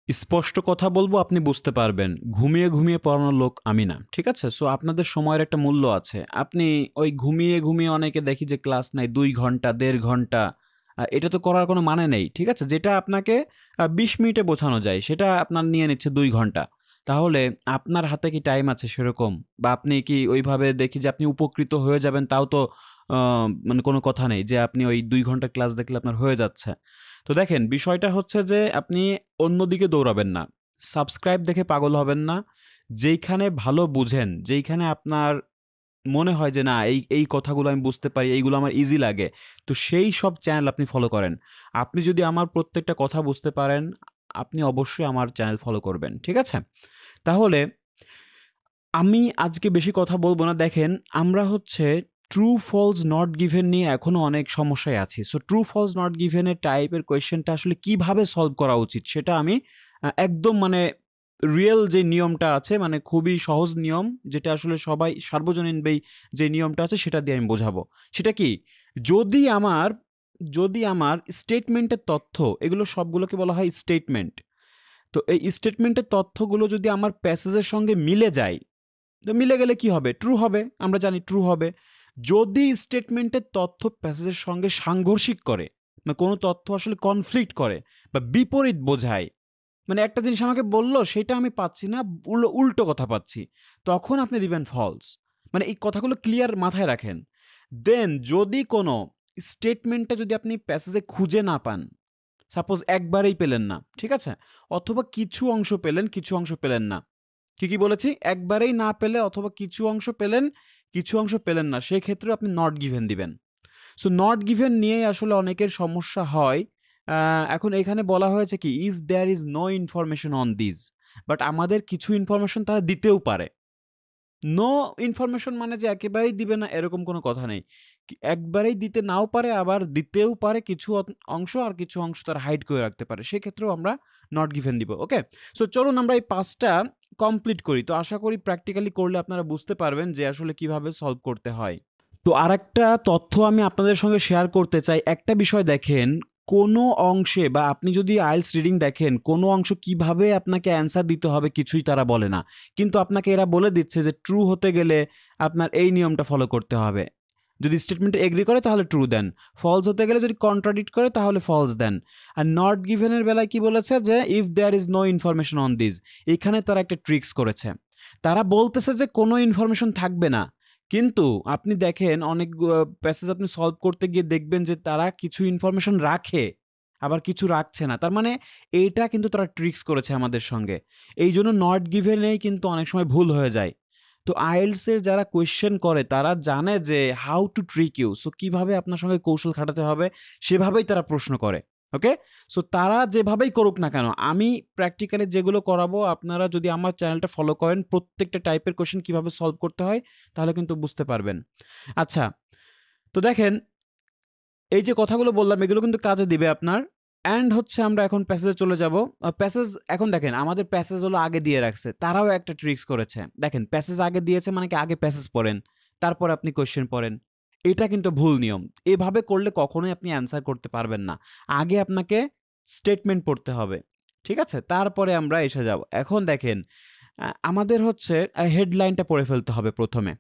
স্পষ্ট কথা বলবো, আপনি বুঝতে পারবেন। ঘুমিয়ে, ঘুমিয়ে পড়ানোর লোক আমি না। ঠিক আছে? সো আপনাদের সময়ের একটা মূল্য আছে। আপনি ওই ঘুমিয়ে, ঘুমিয়ে অনেকে দেখি যে ক্লাস নেয় ২ ঘন্টা, ১.৫ ঘন্টা। এটা তো করার কোনো মানে নেই। ঠিক আছে? যেটা আপনাকে ২০ মিনিটে বোঝানো যায়, সেটা আপনার নিয়ে নিচ্ছে ২ ঘন্টা। তাহলে আপনার হাতে কি টাইম আছে সেরকম? বা আপনি কি ওইভাবে দেখি যে আপনি উপকৃত হয়ে যাবেন, তাও তো আ মানে কোনো কথা নেই যে আপনি ওই ২ ঘন্টা ক্লাস দেখলে আপনার হয়ে যাচ্ছে। তো দেখেন, বিষয়টা হচ্ছে যে আপনি অন্যদিকে দৌড়াবেন না। সাবস্ক্রাইব দেখে পাগল হবেন না। যেইখানে ভালো বুঝেন, যেইখানে আপনার মনে হয় যে না এই কথাগুলো আমি বুঝতে পারি, এইগুলো আমার ইজি লাগে। তো সেই সব চ্যানেল আপনি ফলো করেন। আপনি যদি আমার প্রত্যেকটা কথা বুঝতে পারেন, আপনি অবশ্যই আমার চ্যানেল ফলো করবেন। ঠিক আছে? তাহলে আমি আজকে বেশি কথা বলব না। দেখেন, আমরা হচ্ছে ট্রু ফলস নট গিভেন নিয়ে এখনো অনেক সমস্যায় আছি। So true false not given এর টাইপের কোয়েশ্চেনটা আসলে কিভাবে সলভ করা উচিত সেটা আমি একদম মানে রিয়েল যে নিয়মটা আছে, মানে খুবই সহজ নিয়ম, যেটা আসলে সবাই সার্বজনীনভাবেই যে নিয়মটা আছে সেটা দিয়ে আমি বোঝাবো। সেটা কি? যদি আমার যদি আমার স্টেটমেন্টের তথ্য, এগুলো সবগুলোকে বলা হয় স্টেটমেন্ট। তো এই স্টেটমেন্টের তথ্যগুলো যদি আমার প্যাসেজের সঙ্গে মিলে যায়, তো মিলে গেলে কি হবে? ট্রু হবে। আমরা জানি ট্রু হবে। যদি স্টেটমেন্টের তথ্য প্যাসেজের সঙ্গে সাংঘর্ষিক করে, মানে কোনো তথ্য আসলে কনফ্লিক্ট করে বা বিপরীত বোঝায়, মানে একটা জিনিস আমাকে বলল সেটা আমি পাচ্ছি না, উল্টো কথা পাচ্ছি। তখন আপনি দিবেন ফলস। মানে এই কথাগুলো ক্লিয়ার মাথায় রাখেন। দেন যদি কোনো স্টেটমেন্টটা যদি আপনি প্যাসেজে খুঁজে না পান, সাপোজ একবারেই পেলেন না, ঠিক আছে? অথবা কিছু অংশ পেলেন, কিছু অংশ পেলেন না। কি বলেছি? একবারেই না পেলে অথবা কিছু অংশ পেলেন, কিছু অংশ পেলেন না। সেক্ষেত্রেও আপনি নট গিভেন দিবেন। সো নট গিভেন নিয়েই আসলে অনেকের সমস্যা হয়। আ এখন এখানে বলা হয়েছে কি, "if there is no information on this." But আমাদের কিছু ইনফরমেশন তারা দিতেও পারে। নো ইনফরমেশন মানে যে একেবারেই দিবে না এরকম কোনো কথা নেই। একবারেই দিতে নাও পারে, আবার দিতেও পারে কিছু অংশ, আর কিছু অংশ তারা হাইড করে রাখতে পারে। সেক্ষেত্রেও আমরা নট গিভেন দিব। ওকে? সো চলুন আমরা এই ৫ টা কমপ্লিট করি। তো আশা করি প্র্যাকটিক্যালি করলে আপনারা বুঝতে পারবেন যে আসলে কিভাবে সলভ করতে হয়। তো আরেকটা তথ্য আমি আপনাদের সঙ্গে শেয়ার করতে চাই। একটা বিষয় দেখেন, কোনো অংশে বা আপনি যদি আইএলটিএস রিডিং দেখেন, কোনো অংশ কিভাবে আপনাকে অ্যান্সার দিতে হবে কিছুই তারা বলে না। কিন্তু আপনাকে এরা বলে দিচ্ছে যে ট্রু হতে গেলে আপনার এই নিয়মটা ফলো করতে হবে। যদি স্টেটমেন্টে এগ্রি করে তাহলে ট্রু দেন। ফলস হতে গেলে যদি কন্ট্রাডিক্ট করে তাহলে ফলস দেন। আর নট গিভেন এর বেলায় কি বলেছে যে if there is no information on this. এখানে তারা একটা ট্রিক্স করেছে। তারা বলতেছে যে কোনো ইনফরমেশন থাকবে না। কিন্তু আপনি দেখেন অনেক প্যাসেজ আপনি সলভ করতে গিয়ে দেখবেন যে তারা কিছু ইনফরমেশন রাখে, আবার কিছু রাখছে না। তার মানে এইটা কিন্তু তারা ট্রিক্স করেছে আমাদের সঙ্গে। এইজন্য নট গিভেন এই কিন্তু অনেক সময় ভুল হয়ে যায়। তো আইএলটিএস এর যারা কোয়েশ্চেন করে তারা জানে যে how to trick you. So কিভাবে আপনার সঙ্গে কৌশল খাটাতে হবে সেভাবেই তারা প্রশ্ন করে। ওকে? সো তারা যেভাবেই করুক না কেন, আমি প্র্যাকটিক্যালি যেগুলো করাবো আপনারা যদি আমার চ্যানেলটা ফলো করেন, প্রত্যেকটা টাইপের কোয়েশ্চেন কিভাবে সলভ করতে হয় তাহলে কিন্তু বুঝতে পারবেন। আচ্ছা, তো দেখেন, এই যে কথাগুলো বললাম এগুলো কিন্তু কাজে দিবে আপনার। অ্যান্ড হচ্ছে আমরা এখন প্যাসেজে চলে যাব। প্যাসেজ এখন দেখেন, আমাদের প্যাসেজ হলো আগে দিয়ে রাখছে। তারাও একটা ট্রিক্স করেছে। দেখেন, প্যাসেজ আগে দিয়েছে মানে কি আগে প্যাসেজ পড়েন। তারপরে আপনি কোয়েশ্চেন পড়েন। এটা কিন্তু ভুল নিয়ম। এভাবে করলে কখনোই আপনি অ্যান্সার করতে পারবেন না। আগে আপনাকে স্টেটমেন্ট পড়তে হবে। ঠিক আছে? তারপরে আমরা এসে যাব। এখন দেখেন, আমাদের হচ্ছে হেডলাইনটা পড়ে ফেলতে হবে ১ম এ।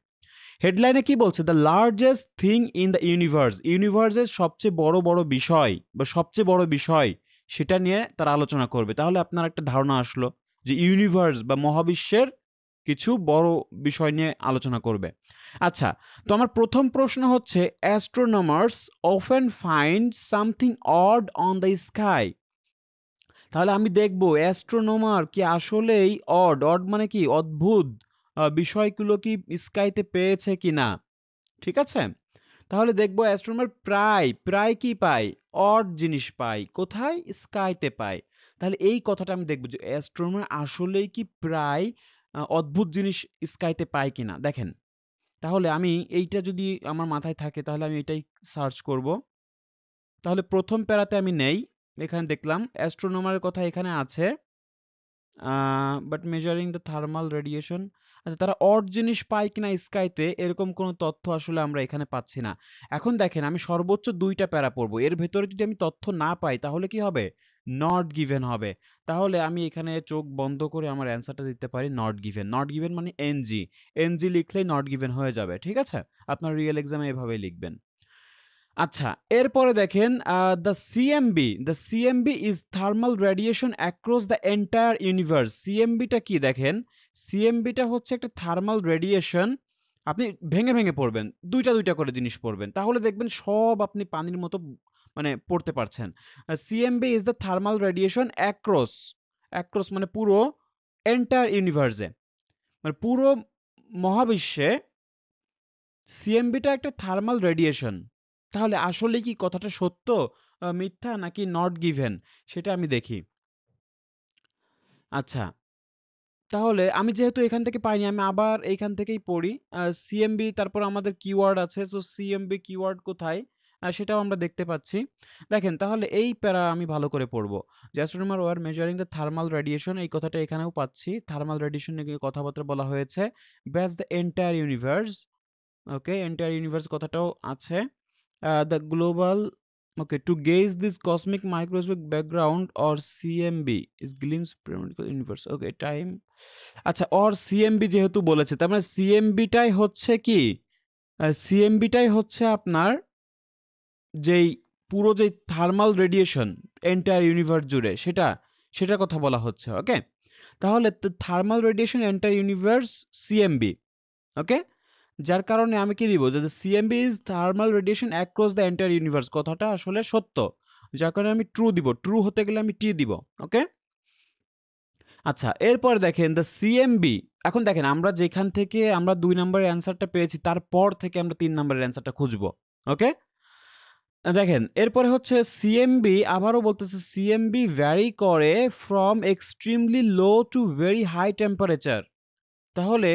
হেডলাইনে কি বলছে? The largest thing in the universe. ইউনিভার্সের সবচেয়ে বড় বিষয় বা সবচেয়ে বড় বিষয় সেটা নিয়ে তারা আলোচনা করবে। তাহলে আপনার একটা ধারণা আসলো যে ইউনিভার্স বা মহাবিশ্বের কিছু বড় বিষয় নিয়ে আলোচনা করবে। আচ্ছা, তো আমার ১ম প্রশ্ন হচ্ছে, astronomers often find something odd on the sky. তাহলে আমি দেখব অ্যাস্ট্রোনমার কি আসলেই অড মানে কি অদ্ভুত বিষয়গুলো কি স্কাইতে পেয়েছে কিনা। ঠিক আছে? তাহলে দেখব অ্যাস্ট্রোনমার প্রায় কি পায়? অড জিনিস পায়। কোথায়? স্কাইতে পায়। তাহলে এই কথাটা আমি দেখব যে অ্যাস্ট্রোনমার আসলেই কি প্রায় অদ্ভুত জিনিস স্কাইতে পায় কিনা। দেখেন, তাহলে আমি এইটা যদি আমার মাথায় থাকে তাহলে আমি এটাই সার্চ করব। তাহলে ১ম প্যারাতে আমি নেই। এখানে দেখলাম অ্যাস্ট্রোনমারের কথা এখানে আছে। But measuring the thermal radiation. আচ্ছা, তারা অড জিনিস পায় কিনা স্কাইতে এরকম কোনো তথ্য আসলে আমরা এখানে পাচ্ছি না। এখন দেখেন, আমি সর্বোচ্চ ২ টা প্যারা পড়ব। এর ভেতরে যদি আমি তথ্য না পাই তাহলে কি হবে? নট গিভেন হবে। তাহলে আমি এখানে চোখ বন্ধ করে আমার অ্যান্সারটা দিতে পারি নট গিভেন। নট গিভেন মানে এনজি। এনজি লিখলেই নট গিভেন হয়ে যাবে। ঠিক আছে? আপনার রিয়েল এক্সামে এভাবেই লিখবেন। আচ্ছা, এরপরে দেখেন the CMB is thermal radiation across the entire universe. সিএমবিটা কি দেখেন? সিএমবিটা হচ্ছে একটা থার্মাল রেডিয়েশন। আপনি ভেঙে, ভেঙে পড়বেন। ২ টা ২ টা করে জিনিস পড়বেন। তাহলে দেখবেন সব আপনি পানির মতো মানে পড়তে পারছেন। CMB is the thermal radiation across, across মানে পুরো এন্টায়ার ইউনিভার্সে। মানে পুরো মহাবিশ্বে সিএমবিটা একটা থার্মাল রেডিয়েশন। তাহলে আসলে কি কথাটা সত্য, মিথ্যা নাকি নট গিভেন সেটা আমি দেখি। আচ্ছা, তাহলে আমি যেহেতু এখান থেকে পাইনি আমি আবার এইখান থেকেই পড়ি। সিএমবি তারপর আমাদের কিওয়ার্ড আছে। সো সিএমবি কিওয়ার্ড কোথায়? সেটাও আমরা দেখতে পাচ্ছি। দেখেন তাহলে এই প্যারা আমি ভালো করে পড়বো। যে astronomer were measuring the thermal radiation এই কথাটা এখানেও পাচ্ছি। থার্মাল রেডিয়েশন নিয়ে কথাবার্তা বলা হয়েছে। Bathes the entire universe. Okay, entire universe কথাটাও আছে। The global okay to gaze this cosmic microscopic background or CMB is glimpse universe. Okay time. আচ্ছা, অর সিএমবি যেহেতু বলেছে তার মানে সিএমবিটাই হচ্ছে কি, সিএমবিটাই হচ্ছে আপনার যেই পুরো যে থার্মাল রেডিয়েশন এন্টায়ার ইউনিভার্স জুড়ে সেটার কথা বলা হচ্ছে। ওকে, তাহলে thermal radiation entire universe CMB. Okay, যার কারণে আমি কি দিব, যে CMB is thermal radiation across the entire universe কথাটা আসলে সত্য, যার কারণে আমি ট্রু দিব। ট্রু হতে গেলে আমি টি দিব। ওকে, আচ্ছা, এরপর দেখেন দ্য সিএমবি। এখন দেখেন আমরা যেখান থেকে আমরা ২ নম্বরের অ্যান্সারটা পেয়েছি তারপর থেকে আমরা ৩ নম্বরের অ্যান্সারটা খুঁজবো। ওকে, দেখেন এরপরে হচ্ছে সিএমবি আবারও বলতেছে সিএমবি ভ্যারি করে from extremely low to very high temperature. তাহলে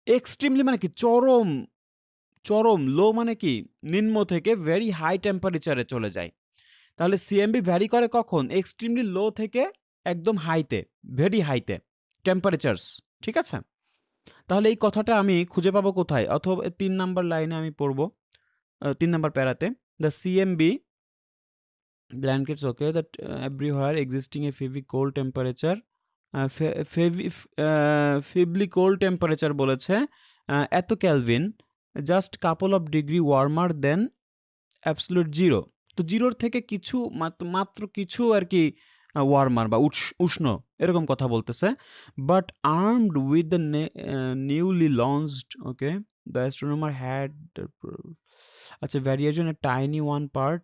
এক্সট্রিমলি মানে কি? চরম, চরম। লো মানে কি? নিম্ন থেকে ভেরি হাই টেম্পারেচারে চলে যায়। তাহলে সিএমবি ভ্যারি করে কখন? এক্সট্রিমলি লো থেকে একদম হাইতে, ভেরি হাইতে টেম্পারেচারস। ঠিক আছে? তাহলে এই কথাটা আমি খুঁজে পাবো কোথায়? অথবা ৩ নাম্বার লাইনে আমি পড়বো, ৩ নাম্বার প্যারাতে। The CMB blankets, okay, that everywhere existing a feebly cold temperature, feebly cold temperature বলেছে এত Kelvin, just couple of degree warmer than absolute zero. তো জিরোর থেকে কিছু মাত্র কিছু আর কি ওয়ার্মার বা উষ্ণ এরকম কথা বলতেছে। But armed with the newly launched, okay, the astronomer had আচ্ছা variation a tiny one part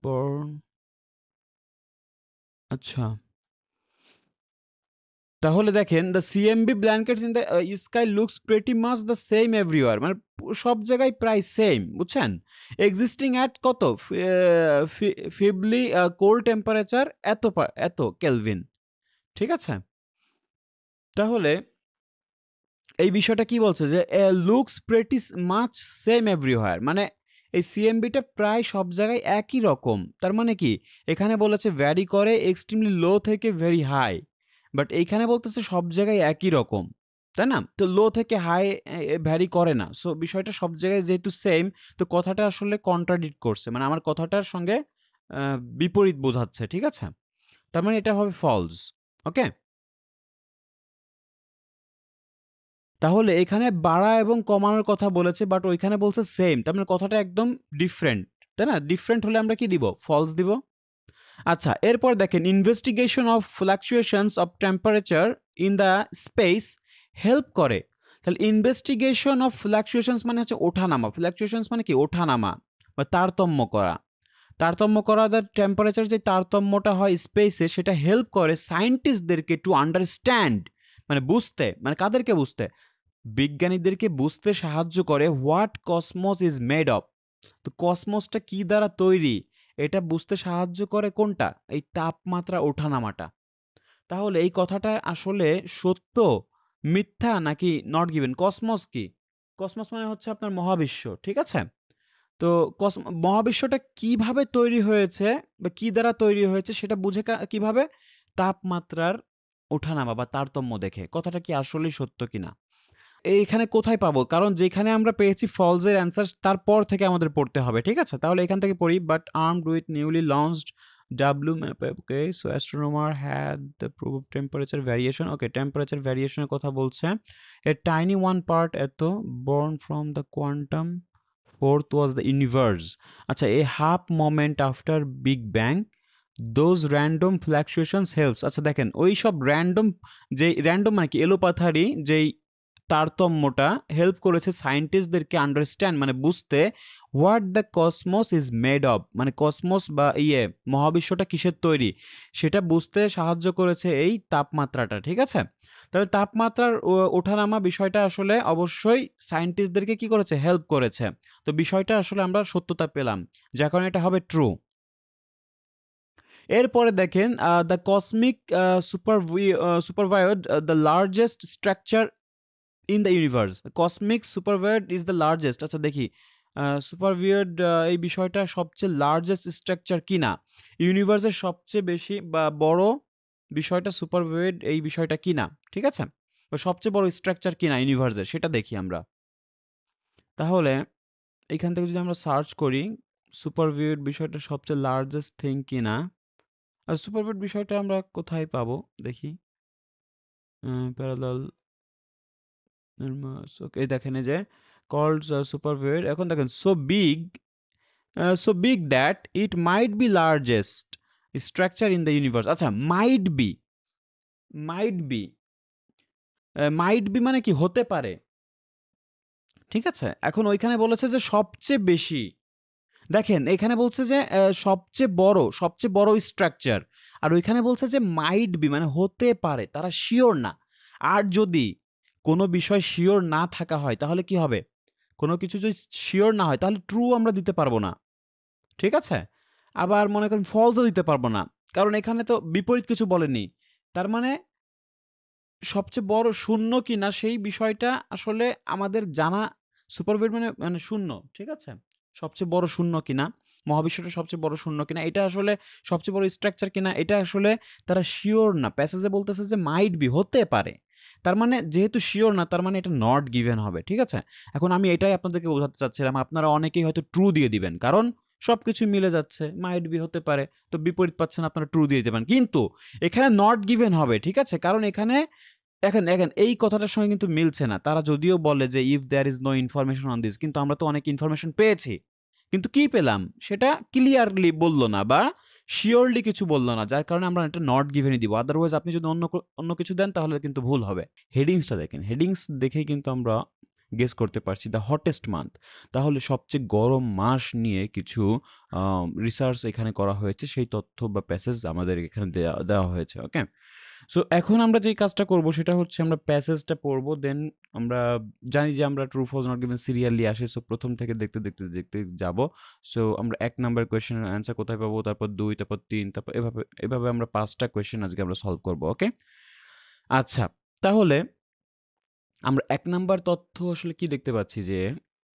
born. আচ্ছা, তাহলে দেখেন the CMB blankets in the sky looks pretty much the same everywhere, মানে সব জায়গায় প্রায় সেম, বুঝছেন? এক্সিস্টিং অ্যাট কত ফিবলি কোল্ড টেম্পারেচার এত কেলভিন। ঠিক আছে, তাহলে এই বিষয়টা কি বলছে যে looks pretty much same everywhere, মানে এই সিএমবিটা প্রায় সব জায়গায় একই রকম। তার মানে কি এখানে বলেছে ভ্যারি করে এক্সট্রিমলি লো থেকে ভেরি হাই, বাট এইখানে বলতেছে সব জায়গায় একই রকম, তাই না? তো লো থেকে হাই ভ্যারি করে না। সো বিষয়টা সব জায়গায় যেহেতু সেম, তো কথাটা আসলে কন্ট্রাডিক্ট করছে, মানে আমার কথাটার সঙ্গে বিপরীত বোঝাচ্ছে। ঠিক আছে, তার মানে এটা হবে ফলস। ওকে, তাহলে এখানে বাড়া এবং কমানোর কথা বলেছে, বাট ওইখানে বলছে সেম, তার মানে কথাটা একদম ডিফারেন্ট, তাই না? ডিফারেন্ট হলে আমরা কি দিব? ফলস দিব। আচ্ছা, এরপর দেখেন investigation of ফ্লাকচুয়েশনস of temperature in the space help করে। তাহলে ইনভেস্টিগেশন অফ ফ্লাকচুয়েশনস মানে হচ্ছে ওঠানামা। ফ্লাকচুয়েশনস মানে কি? ওঠানামা বা তারতম্য করা। তারতম্য করা, দ্য টেম্পারেচার যে তারতম্যটা হয় স্পেসে, সেটা হেল্প করে সায়েন্টিস্টদেরকে টু আন্ডারস্ট্যান্ড, মানে বুঝতে, মানে কাদেরকে বুঝতে? বিজ্ঞানীদেরকে বুঝতে সাহায্য করে what cosmos is made of. তো কসমসটা কি দ্বারা তৈরি এটা বুঝতে সাহায্য করে কোনটা? এই তাপমাত্রা ওঠানামাটা। তাহলে এই কথাটা আসলে সত্য, মিথ্যা নাকি নট গিভেন? কসমস কি? কসমস মানে হচ্ছে আপনার মহাবিশ্ব। ঠিক আছে, তো মহাবিশ্বটা কিভাবে তৈরি হয়েছে বা কি দ্বারা তৈরি হয়েছে সেটা বুঝে কিভাবে? তাপমাত্রার ওঠানামা বা তারতম্য দেখে। কথাটা কি আসলেই সত্য কিনা? এইখানে কোথায় পাবো? কারণ যেখানে আমরা পেয়েছি ফলস এর অ্যান্সার তারপর থেকে আমাদের পড়তে হবে। ঠিক আছে? তাহলে এখান থেকে পড়ি। But armed with newly launched W map, okay, so astronomer had the proof of temperature variation. Okay, temperature variation এর কথা বলছে। A tiny one part এত born from the quantum fourth was the universe. আচ্ছা, a half moment after Big Bang those random fluctuations helps. আচ্ছা দেখেন, ওই সব random, যে র্যান্ডম মানে কি এলোপাথারি যেই তারতম্যটা হেল্প করেছে সায়েন্টিস্টদেরকে আন্ডারস্ট্যান্ড মানে বুঝতে what the cosmos is made of, মানে কসমস বা মহাবিশ্বটা কিসের তৈরি সেটা বুঝতে সাহায্য করেছে এই তাপমাত্রাটা। ঠিক আছে, তাহলে তাপমাত্রার ওঠানামা বিষয়টা আসলে অবশ্যই সায়েন্টিস্টদেরকে কি করেছে, হেল্প করেছে। তো বিষয়টা আসলে আমরা সত্যতা পেলাম, যার কারণে এটা হবে ট্রু। এরপরে দেখেন the cosmic supervoid the largest structure in the universe. Cosmic supervoid is the largest. আচ্ছা দেখি সুপারভিয়ড এই বিষয়টা সবচেয়ে লার্জেস্ট স্ট্রাকচার কিনা, ইউনিভার্সের সবচেয়ে বেশি বা বড় বিষয়টা সুপারভিয়ড এই বিষয়টা কিনা। ঠিক আছে, বা সবচেয়ে বড় স্ট্রাকচার কিনা ইউনিভার্সের সেটা দেখি আমরা। তাহলে এখান থেকে যদি আমরা সার্চ করি সুপারভিয়ড বিষয়টা সবচেয়ে লার্জেস্ট থিং কিনা, আর সুপারভিয়ড বিষয়টা আমরা কোথায় পাবো দেখি। প্যারালাল ওকে, দেখেন এই যে কল্ড সুপারভিয়ড। এখন দেখেন so big that it might be largest structure in the universe. আচ্ছা, might be মানে কি, হতে পারে। ঠিক আছে, এখন ওইখানে বলেছে যে সবচেয়ে বেশি, দেখেন এখানে বলছে যে সবচেয়ে বড় স্ট্রাকচার, আর ওইখানে বলছে যে মাইট বি মানে হতে পারে, তারা শিওর না। আর যদি কোনো বিষয় শিওর না থাকা হয় তাহলে কি হবে, কোনো কিছু যদি শিওর না হয় তাহলে ট্রু আমরা দিতে পারবো না। ঠিক আছে, আবার মনে করেন ফলসও দিতে পারবো না, কারণ এখানে তো বিপরীত কিছু বলেনি। তার মানে সবচেয়ে বড় শূন্য কিনা সেই বিষয়টা আসলে আমাদের জানা, সুপারভিয়ড মানে মানে শূন্য। ঠিক আছে, সবচেয়ে বড় শূন্য কিনা, মহাবিশ্বটা সবচেয়ে বড় শূন্য কিনা, এটা আসলে সবচেয়ে বড় স্ট্রাকচার কিনা, এটা আসলে তারা শিওর না। প্যাসেজে বলতেছে যে মাইট বি হতে পারে, তার মানে যেহেতু শিওর না তার মানে এটা নট গিভেন হবে। ঠিক আছে, এখন আমি এটাই আপনাদেরকে বোঝাতে চাচ্ছিলাম। আপনারা অনেকেই হয়তো ট্রু দিয়ে দিবেন, কারণ সবকিছু মিলে যাচ্ছে, মাইট বি হতে পারে, তো বিপরীত পাচ্ছেন আপনারা ট্রু দিয়ে দেবেন, কিন্তু এখানে নট গিভেন হবে। ঠিক আছে, কারণ এখানে দেখেন এই কথাটার সঙ্গে কিন্তু মিলছে না। তারা যদিও বলে যে if there is no information on this, কিন্তু আমরা তো অনেক ইনফরমেশন পেয়েছি, কিন্তু কি পেলাম সেটা ক্লিয়ারলি বলল না বা শিওরলি কিছু বলল না, যার কারণে আমরা এটা নট গিভেনই দিব। আদারওয়াইজ আপনি যদি অন্য কিছু দেন তাহলে কিন্তু ভুল হবে। হেডিংসটা দেখেন, হেডিংস দেখেই কিন্তু আমরা গেস করতে পারছি দ্য হটেস্ট মান্থ, তাহলে সবচেয়ে গরম মাস নিয়ে কিছু রিসার্চ এখানে করা হয়েছে, সেই তথ্য বা প্যাসেজ আমাদের এখানে দেওয়া হয়েছে। ওকে, সো এখন আমরা যেই কাজটা করব সেটা হচ্ছে আমরা প্যাসেজটা পড়বো, দেন আমরা জানি যে আমরা true false not given serially আসে, সো প্রথম থেকে দেখতে যাব। সো আমরা ১ নাম্বার কোয়েশ্চেনের অ্যান্সার কোথায় পাবো, তারপর ২, তারপর ৩, তারপর এভাবে আমরা ৫টা কোয়েশ্চেন আজকে আমরা সলভ করব। ওকে, আচ্ছা, তাহলে আমরা ১ নাম্বার তথ্য আসলে কি দেখতে পাচ্ছি যে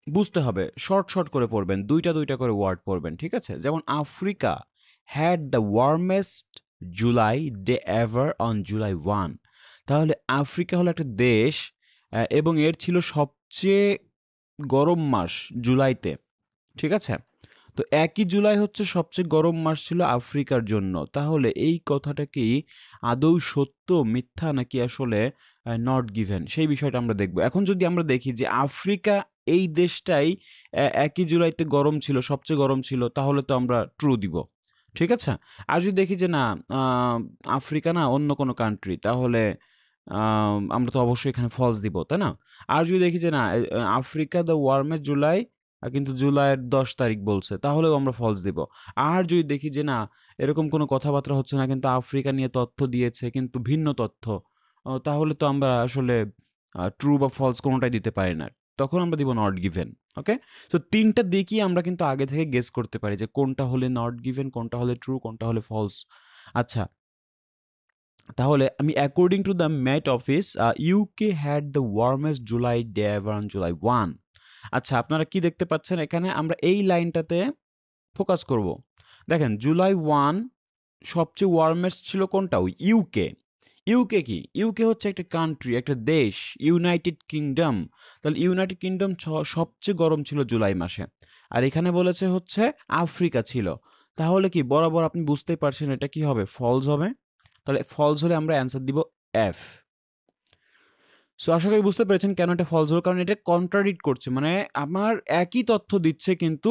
বুঝতে হবে, শর্ট করে পড়বেন, ২টা করে ওয়ার্ড পড়বেন। ঠিক আছে, যেমন Africa had the warmest July day ever on July 1। তাহলে আফ্রিকা হলো একটা দেশ এবং এর ছিল সবচেয়ে গরম মাস জুলাইতে। ঠিক আছে, তো ১ই জুলাই হচ্ছে সবচেয়ে গরম মাস ছিল আফ্রিকার জন্য। তাহলে এই কথাটা কি আদৌ সত্য, মিথ্যা, নাকি আসলে নট গিভেন, সেই বিষয়টা আমরা দেখব। এখন যদি আমরা দেখি যে আফ্রিকা এই দেশটাই ১ই জুলাইতে গরম ছিল, সবচেয়ে গরম ছিল, তাহলে তো আমরা ট্রু দিব। ঠিক আছে, আর যদি দেখি যে না আফ্রিকা না অন্য কোনো কান্ট্রি, তাহলে আমরা তো অবশ্যই এখানে ফলস দিব, তাই না? আর যদি দেখি যে না আফ্রিকা দ্য ওয়ার্মেস্ট জুলাই, কিন্তু জুলাইয়ের ১০ তারিখ বলছে, তাহলেও আমরা ফলস দিব। আর যদি দেখি যে না এরকম কোনো কথাবার্তা হচ্ছে না, কিন্তু আফ্রিকা নিয়ে তথ্য দিয়েছে কিন্তু ভিন্ন তথ্য, তাহলে তো আমরা আসলে ট্রু বা ফলস কোনোটাই দিতে পারি না, তখন আমরা দিব নট গিভেন। ওকে, তো ৩টা দিকই আমরা কিন্তু আগে থেকে গেস করতে পারি যে কোনটা হলে নট গিভেন, কোনটা হলে ট্রু, কোনটা হলে ফলস। আচ্ছা, তাহলে আমি according to the Met Office UK had the warmest July day ever on July 1। আচ্ছা, আপনারা কি দেখতে পাচ্ছেন এখানে, আমরা এই লাইনটাতে ফোকাস করব। দেখেন জুলাই 1 সবচেয়ে ওয়ার্মেস্ট ছিল কোনটা, ওই ইউকে। ইউকে কি, ইউকে হচ্ছে একটা কান্ট্রি, একটা দেশ, ইউনাইটেড কিংডম। তাহলে ইউনাইটেড কিংডম সবচেয়ে গরম ছিল জুলাই মাসে। আর এখানে বলেছে হচ্ছে আফ্রিকা ছিল, তাহলে কি বরাবর আপনি বুঝতেই পারছেন এটা কি হবে? ফলস হবে। তাহলে ফলস হলে আমরা অ্যান্সার দিব এফ। সো আশা করি বুঝতে পেরেছেন কেন এটা ফলস হলো, কারণ এটা কন্ট্রাডিক্ট করছে, মানে আমার একই তথ্য দিচ্ছে কিন্তু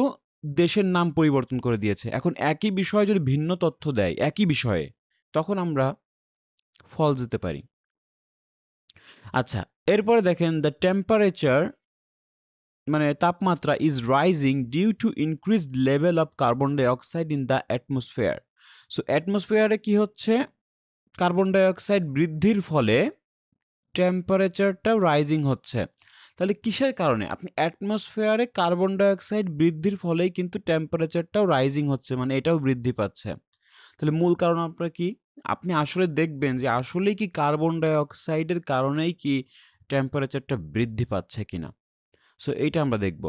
দেশের নাম পরিবর্তন করে দিয়েছে। এখন একই বিষয়ে যদি ভিন্ন তথ্য দেয় একই বিষয়ে, তখন আমরা ফলস দিতে পারি। আচ্ছা, এরপরে দেখেন দ্য টেম্পারেচার মানে তাপমাত্রা is rising due to increased level of carbon dioxide in the atmosphere. So অ্যাটমসফিয়ারে কি হচ্ছে, কার্বন ডাইঅক্সাইড বৃদ্ধির ফলে টেম্পারেচারটাও রাইজিং হচ্ছে। তাহলে কিসের কারণে? আপনি অ্যাটমসফিয়ারে কার্বন ডাইঅক্সাইড বৃদ্ধির ফলেই কিন্তু টেম্পারেচারটাও রাইজিং হচ্ছে, মানে এটাও বৃদ্ধি পাচ্ছে। তাহলে মূল কারণ আপনার কি? আপনি আসলে দেখবেন যে আসলেই কি কার্বন ডাইঅক্সাইডের কারণেই কি টেম্পারেচারটা বৃদ্ধি পাচ্ছে কিনা। সো এইটা আমরা দেখব।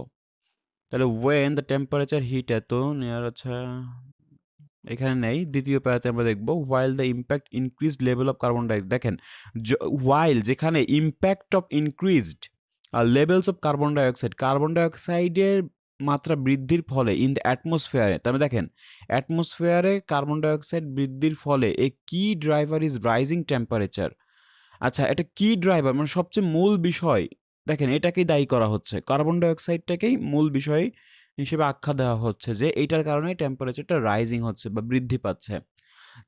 তাহলে ওয়েন দ্য টেম্পারেচার হিট এত নেয়ার, আচ্ছা এখানে নেই, দ্বিতীয় প্যারাতে আমরা দেখব while the impact increased level of carbon dioxide. দেখেন হোয়াইল যেখানে impact of increased levels of carbon ডাইঅক্সাইডের মাত্রা বৃদ্ধির ফলে ইন দ্য অ্যাটমসফিয়ারে, তার মানে দেখেন অ্যাটমসফিয়ারে কার্বন ডাইঅক্সাইড বৃদ্ধির ফলে এ কি ড্রাইভার ইজ রাইজিং টেম্পারেচার। আচ্ছা, এটা কি ড্রাইভার মানে সবচেয়ে মূল বিষয়, দেখেন এটাকেই দায়ী করা হচ্ছে, কার্বন ডাইঅক্সাইডটাকেই মূল বিষয় হিসেবে আখ্যা দেওয়া হচ্ছে যে এইটার কারণে টেম্পারেচারটা রাইজিং হচ্ছে বা বৃদ্ধি পাচ্ছে।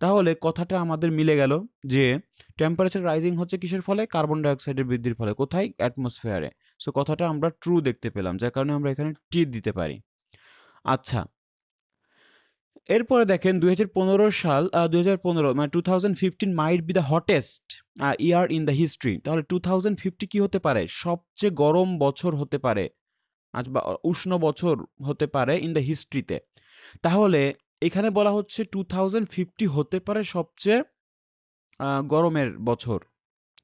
তাহলে কথাটা আমাদের মিলে গেল যে টেম্পারেচার রাইজিং হচ্ছে কিসের ফলে? কার্বন ডাইঅক্সাইডের বৃদ্ধির ফলে। কোথায়? অ্যাটমসফিয়ারে। সো কথাটা আমরা ট্রু দেখতে পেলাম, যার কারণে আমরা এখানে টি দিতে পারি। আচ্ছা, এরপরে দেখেন ২০১৫ সাল ২০১৫ মানে 2015 might be the hottest year in the history. তাহলে 2050 কি হতে পারে? সবচেয়ে গরম বছর হতে পারে, বা উষ্ণ বছর হতে পারে ইন দ্য হিস্ট্রিতে। তাহলে এখানে বলা হচ্ছে 2050 হতে পারে সবচেয়ে গরমের বছর,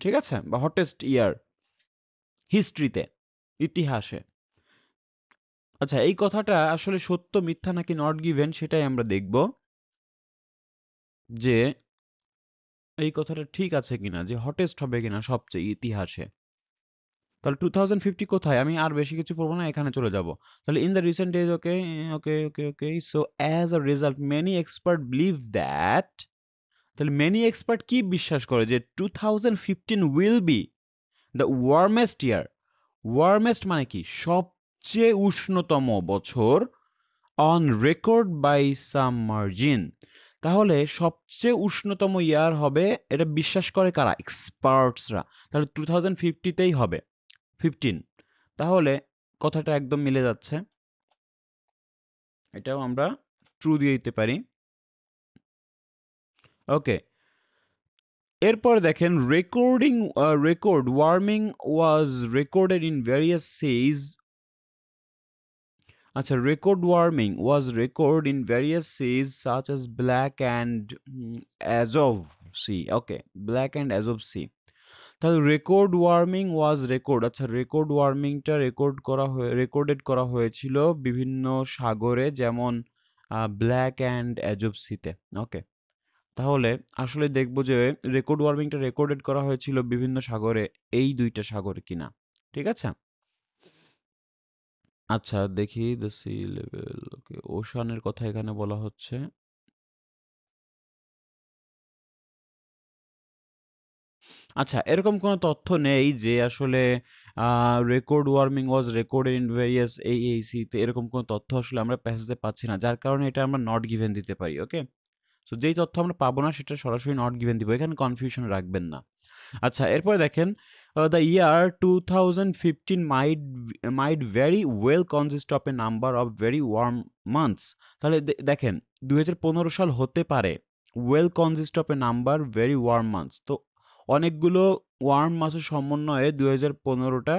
ঠিক আছে, বা হটেস্ট ইয়ার হিস্ট্রিতে, ইতিহাসে। আচ্ছা, এই কথাটা আসলে সত্য মিথ্যা নাকি নট গিভেন সেটাই আমরা দেখব, যে এই কথাটা ঠিক আছে কিনা, যে হটেস্ট হবে কিনা সবচেয়ে ইতিহাসে। তাহলে 2050 কোথায়? আমি আর বেশি কিছু পড়বো না, এখানে চলে যাব। তাহলে in the recent days, okay okay okay okay so as a result many expert believe that, তাহলে মেনি এক্সপার্ট কি বিশ্বাস করে যে 2015 will be the warmest year. Warmest মানে কি? সবচেয়ে উষ্ণতম বছর on record by some margin. তাহলে সবচেয়ে উষ্ণতম ইয়ার হবে, এটা বিশ্বাস করে কারা? এক্সপার্টসরা। তাহলে 2050তেই হবে 15। তাহলে কথাটা একদম মিলে যাচ্ছে, এটাও আমরা ট্রু দিয়ে দিতে পারি। ওকে, এরপর দেখেন record warming was recorded in various seas. আচ্ছা, record warming was record in various seas such as Black and Azov Sea. Okay, Black and Azov Sea. তাহলে রেকর্ড ওয়ার্মিং ওয়াজ রেকর্ড, আচ্ছা record ওয়ার্মিংটা recorded করা হয়েছিল বিভিন্ন সাগরে, যেমন black and অ্যাজভ সিতে। ওকে, তাহলে আসলে দেখব যে রেকর্ড ওয়ার্মিংটা রেকর্ডেড করা হয়েছিল বিভিন্ন সাগরে, এই দুইটা সাগরে কিনা, ঠিক আছে। আচ্ছা দেখি দ্য সি লেভেল, ওকে ওশানের কথা এখানে বলা হচ্ছে। আচ্ছা, এরকম কোনো তথ্য নেই যে আসলে record warming was recorded in various এইসিতে, এরকম কোনো তথ্য আসলে আমরা প্যাসেজে পাচ্ছি না, যার কারণে এটা আমরা নট গিভেন দিতে পারি। ওকে, সো যেই তথ্য আমরা পাবো না সেটা সরাসরি নট গিভেন দিব, এখানে কনফিউশন রাখবেন না। আচ্ছা, এরপরে দেখেন the year 2015 might very well consist of a number of very warm months. তাহলে দেখেন 2015 সাল হতে পারে well consist of a number very warm months, তো অনেকগুলো ওয়ার্ম মাসের সমন্বয়ে 2015টা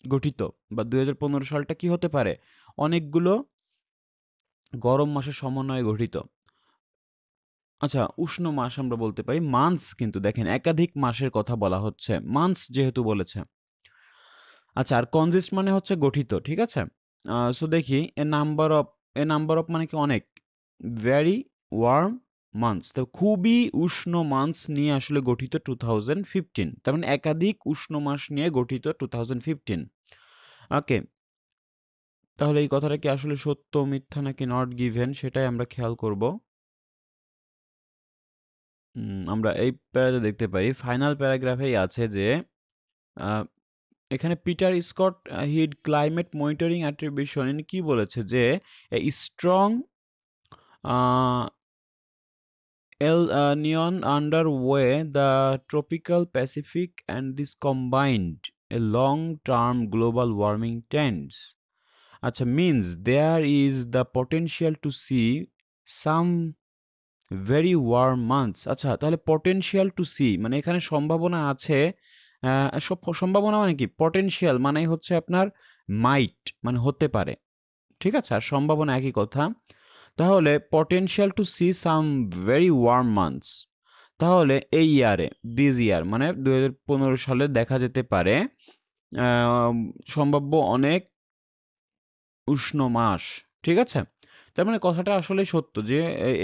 গঠিত, বা 2015 সালটা কি হতে পারে? অনেকগুলো গরম মাসের সমন্বয়ে গঠিত। আচ্ছা, উষ্ণ মাস আমরা বলতে পারি। মান্থস কিন্তু দেখেন একাধিক মাসের কথা বলা হচ্ছে, মান্থস যেহেতু বলেছে। আচ্ছা, আর কনজিস্ট মানে হচ্ছে গঠিত, ঠিক আছে। সো দেখি এ নাম্বার অফ মানে কি? অনেক। ভেরি ওয়ার্ম মান্থস, তো খুবই উষ্ণ মান্থস নিয়ে আসলে গঠিত 2015, তার মানে একাধিক উষ্ণ মাস নিয়ে গঠিত 2015। ওকে, তাহলে এই কথাটা কি আসলে সত্য, মিথ্যা নাকি নট গিভেন সেটাই আমরা খেয়াল করব। আমরা এই প্যারাতে দেখতে পারি ফাইনাল প্যারাগ্রাফেই আছে যে আ এখানে Peter Scott head climate monitoring attribution ইনি কি বলেছে যে a strong uh El Niño underway the tropical Pacific and this combined a long-term global warming trends. আচ্ছা means there is the potential to see some very warm months. আচ্ছা তাহলে potential to see মানে এখানে সম্ভাবনা আছে। সম্ভাবনা মানে কি? potential মানেই হচ্ছে আপনার might মানে হতে পারে। ঠিক আছে? আর সম্ভাবনা একই কথা। তাহলে potential to see some very warm months. তাহলে এই ইয়ারে দিস ইয়ার মানে ২০১৫ সালে দেখা যেতে পারে সম্ভাব্য অনেক উষ্ণ মাস। ঠিক আছে? তার মানে কথাটা আসলেই সত্য যে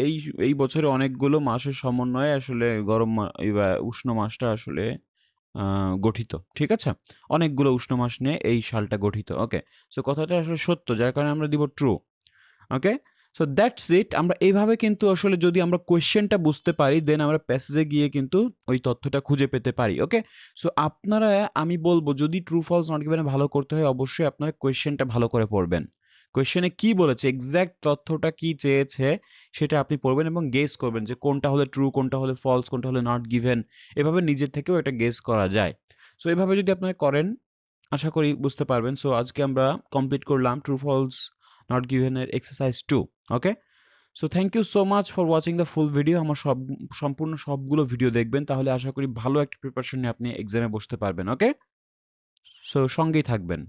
এই এই বছরে অনেকগুলো মাসের সমন্বয়ে আসলে উষ্ণ মাসটা আসলে গঠিত। ঠিক আছে? অনেকগুলো উষ্ণ মাস নিয়ে এই সালটা গঠিত। ওকে। সো কথাটা আসলে সত্য যার কারণে আমরা দিব true. Okay? So that's it. আমরা এইভাবে কিন্তু আসলে যদি আমরা কোয়েশ্চেনটা বুঝতে পারি দেন আমরা প্যাসেজে গিয়ে কিন্তু ওই তথ্যটা খুঁজে পেতে পারি। ওকে? সো আপনারা আমি বলব যদি ট্রু ফলস নট গিভেন ভালো করতে হয় অবশ্যই আপনারা কোয়েশ্চেনটা ভালো করে পড়বেন। কোয়েশ্চেনে কি বলেছে এক্সাক্ট তথ্যটা কি চেয়েছে সেটা আপনি পড়বেন এবং গেস করবেন যে কোনটা হলে ট্রু, কোনটা হলে ফলস, কোনটা হলে নট গিভেন। এভাবে নিজের থেকেও এটা গেস করা যায়। সো এভাবে যদি আপনারা করেন আশা করি বুঝতে পারবেন। সো আজকে আমরা কমপ্লিট করলাম ট্রু ফলস নট গিভেন এর exercise 2 okay? So thank you so much for watching the full video. আমার সম্পূর্ণ সবগুলো ভিডিও দেখবেন তাহলে আশা করি ভালো একটা প্রিপারেশন নিয়ে আপনি এক্সামে বসতে পারবেন। ওকে? সো সঙ্গেই থাকবেন।